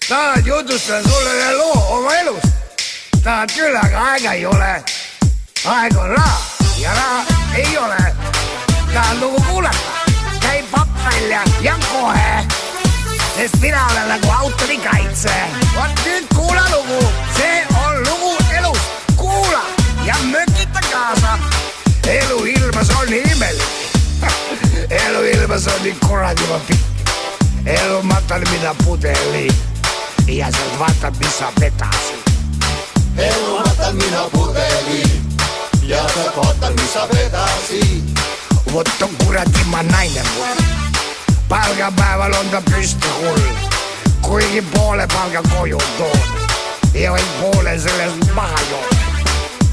tahad jutustada sulle ühe loo oma elust? Tahad küll, aga aega ei ole. Aeg on raha ja raha ei ole. Tahad lugu kuulata? Käi papp välja ja kohe, sest mina olen nagu autori kaitse. Vaat nüüd kuula lugu, see on lugu elust. Kuula ja mökita kaasa. Elu ilmas on imelik. Elu ilmas on nii kurad juba pikk. Elu matal mida pudeli ja sealt vaatad, mis saab edasi. Elu matal mina pudeli ja sealt vaatad, mis saab edasi. Vot on kuradima naine mul. Palgapäeval on ta püsti hull, kuigi poole palga koju toon ja vaid poole sellest maha joon.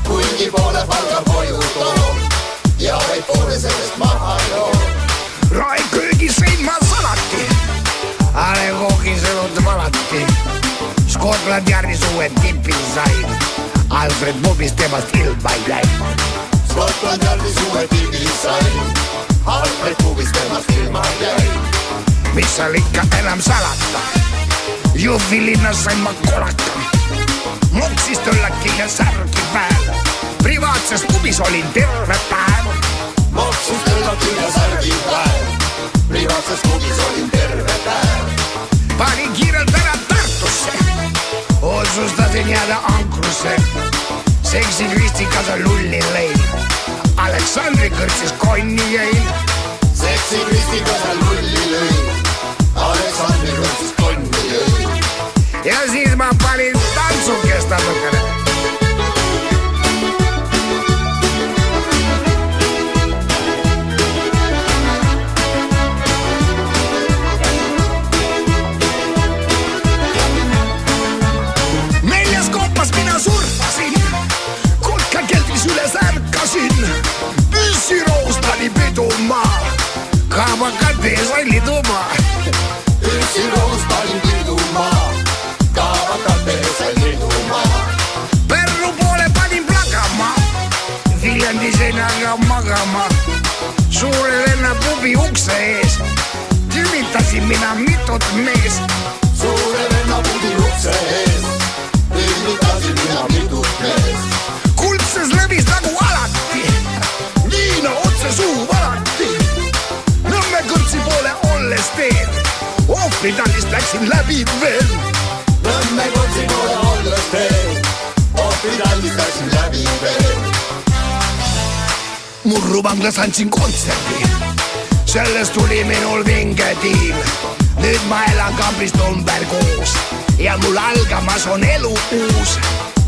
Kuigi poole palga koju toon ja vaid poole sellest maha joon. Rae köögi sõin ma salati, ale koogisenud valati. Scotland Yardis uue tipi sain, Alfred Bobist temast ilma ei läinud. Scotland Yardis uue tipi sain, Alfred Bobist temast ilma ei läinud. Mis seal ikka enam salata, Jõhvi linnas sain ma kolaka. Moksist õllaki ja särgi pääl, privaatses klubis olin terve päev. Moksist õllaki ja särgi pääl, privaatses klubis olin terve päev. Panin kiirelt ära Tartusse, otsustasin jääda ankrusse. Seksi Kristikaga lulli lõin, Aleksandri kõrtsis konni jäin. Seksi Kristikaga lulli lõin, Aleksandri kõrtsis konni jäin. Ja siis ma panin tantsukest natukene. Neljas kompas mina surfasin, kotka keldris üles ärkasin. Püssiroos pani pidumaa, kaabakate sain lidumaa. Püssiroos pani pidumaa, kaabakate sain lidumaa. Perru poole panin plagama, Viljandi seinaga magama. Suure venna pubi ukse ees, tümitasin mina mitut mees. Suure venna pubi ukse ees, tümitasin mina mitut mees. Kuldses läbis nagu alati, viina otse suu valati. Nõmme kõrtsi poole olles teen, ohvritallist läksin läbi veel. Nõmme kõrtsi poole olles teen, ohvritallist läksin läbi veel. Murruvanglas andsin kontserdi, sellest tuli minul vinge tiim. Nüüd ma elan kambris number 6 ja mul algamas on elu uus.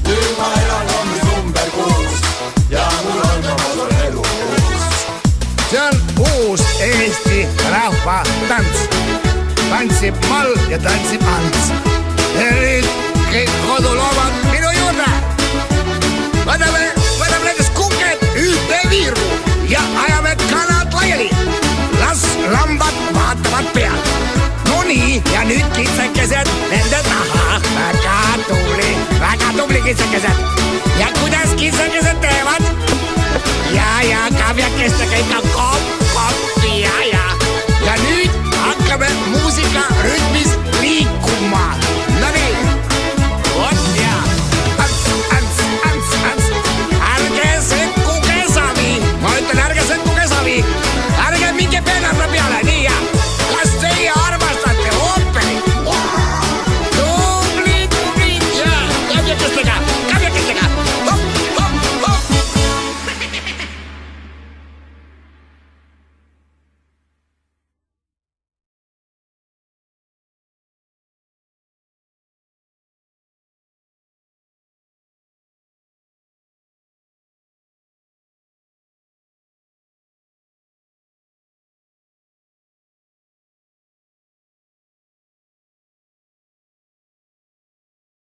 Nüüd ma elan kambris number 6 ja mul algamas on elu uus. See on uus Eesti rahva tants. Tantsib mall ja tantsib ants. Ja nüüd kõik koduloomad minu juurde. Võtame nendest kuked ühte viiru ja ajame kanad laiali. Las lambad vaatavad pead. No nii, ja nüüd kitsekesed nende taha. Väga tubli kitsekesed. Ja kuidas kitsekesed teevad? Ja kavjakeste kõik